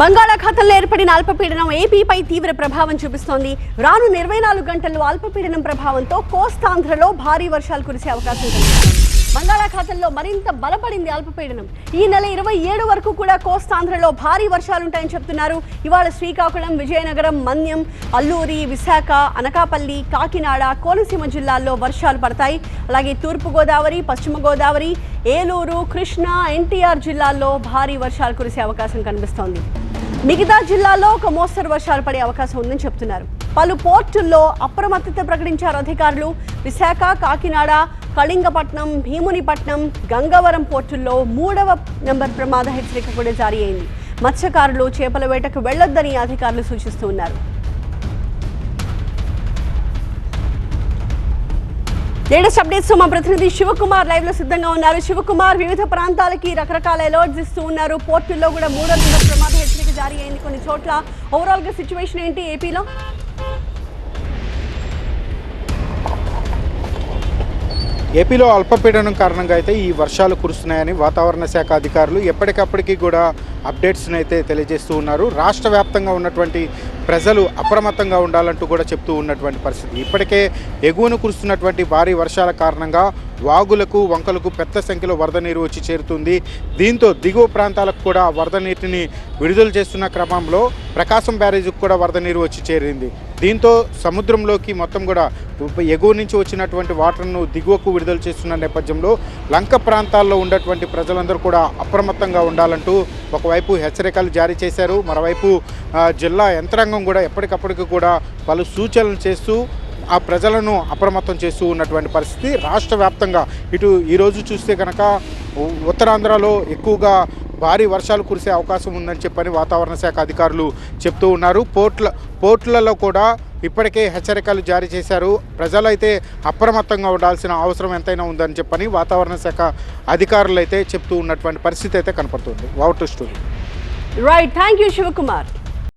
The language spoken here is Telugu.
బంగాళాఖాతంలో ఏర్పడిన అల్పపీడనం ఏపీపై తీవ్ర ప్రభావం చూపిస్తోంది. రాను 24 గంటల్లో అల్పపీడనం ప్రభావంతో కోస్తాంధ్రలో భారీ వర్షాలు కురిసే అవకాశం కనిపిస్తోంది. బంగాళాఖాతంలో మరింత బలపడింది అల్పపీడనం. ఈ నెల 27 వరకు కూడా కోస్తాంధ్రలో భారీ వర్షాలుంటాయని చెప్తున్నారు. ఇవాళ శ్రీకాకుళం, విజయనగరం, మన్యం, అల్లూరి, విశాఖ, అనకాపల్లి, కాకినాడ, కోనసీమ జిల్లాల్లో వర్షాలు పడతాయి. అలాగే తూర్పుగోదావరి, పశ్చిమ గోదావరి, ఏలూరు, కృష్ణా, ఎన్టీఆర్ జిల్లాల్లో భారీ వర్షాలు కురిసే అవకాశం కనిపిస్తోంది. మిగతా జిల్లాల్లో ఒక మోస్తరు వర్షాలు పడే అవకాశం ఉందని చెప్తున్నారు. పలు పోర్టుల్లో అప్రమత్తత ప్రకటించారు అధికారులు. విశాఖ, కాకినాడ, కళింగపట్నం, భీమునిపట్నం, గంగవరం పోర్టుల్లో 3వ నెంబర్ ప్రమాద హెచ్చరిక కూడా జారీ అయింది. మత్స్యకారులు చేపల వేటకు వెళ్లొద్దని అధికారులు సూచిస్తూ ఉన్నారు. లేటెస్ట్ అప్డేట్స్ మా ప్రతినిధి శివకుమార్ లైవ్ లో సిద్ధంగా ఉన్నారు. శివకుమార్, వివిధ ప్రాంతాలకి రకరకాల అలర్ట్స్ ఇస్తూ ఉన్నారు. పోర్టుల్లో కూడా 3వ నెంబర్ ప్రమాద హెచ్చరిక జారీ అయింది కొన్ని చోట్ల. ఓవరాల్ గా సిచ్యువేషన్ ఏంటి ఏపీలో? ఏపీలో అల్పపీడనం కారణంగా అయితే ఈ వర్షాలు కురుస్తున్నాయని వాతావరణ శాఖ అధికారులు ఎప్పటికప్పటికీ కూడా అప్డేట్స్ని అయితే తెలియజేస్తూ ఉన్నారు. రాష్ట్ర వ్యాప్తంగా ఉన్నటువంటి ప్రజలు అప్రమత్తంగా ఉండాలంటూ కూడా చెప్తూ ఉన్నటువంటి పరిస్థితి. ఇప్పటికే ఎగువను కురుస్తున్నటువంటి భారీ వర్షాల కారణంగా వాగులకు, వంకలకు పెద్ద సంఖ్యలో వరద నీరు వచ్చి చేరుతుంది. దీంతో దిగువ ప్రాంతాలకు కూడా వరద నీటిని విడుదల చేస్తున్న క్రమంలో ప్రకాశం బ్యారేజ్కి కూడా వరద నీరు వచ్చి చేరింది. దీంతో సముద్రంలోకి మొత్తం కూడా ఎగువ నుంచి వచ్చినటువంటి వాటర్ను దిగువకు విడుదల చేస్తున్న నేపథ్యంలో లంక ప్రాంతాల్లో ఉన్నటువంటి ప్రజలందరూ కూడా అప్రమత్తంగా ఉండాలంటూ ఒకవైపు హెచ్చరికలు జారీ చేశారు. మరోవైపు జిల్లా యంత్రాంగం కూడా ఎప్పటికప్పటికి కూడా పలు సూచనలు చేస్తూ ఆ ప్రజలను అప్రమత్తం చేస్తూ ఉన్నటువంటి పరిస్థితి. రాష్ట్ర వ్యాప్తంగా ఇటు ఈరోజు చూస్తే కనుక ఉత్తరాంధ్రలో ఎక్కువగా భారీ వర్షాలు కురిసే అవకాశం ఉందని చెప్పని వాతావరణ శాఖ అధికారులు చెప్తూ ఉన్నారు. పోర్టులలో కూడా ఇప్పటికే హెచ్చరికలు జారీ చేశారు. ప్రజలైతే అప్రమత్తంగా ఉండాల్సిన అవసరం ఎంతైనా ఉందని చెప్పని వాతావరణ శాఖ అధికారులు అయితే చెప్తూ ఉన్నటువంటి పరిస్థితి అయితే కనపడుతుంది. Over to story. Right, thank you Shivakumar.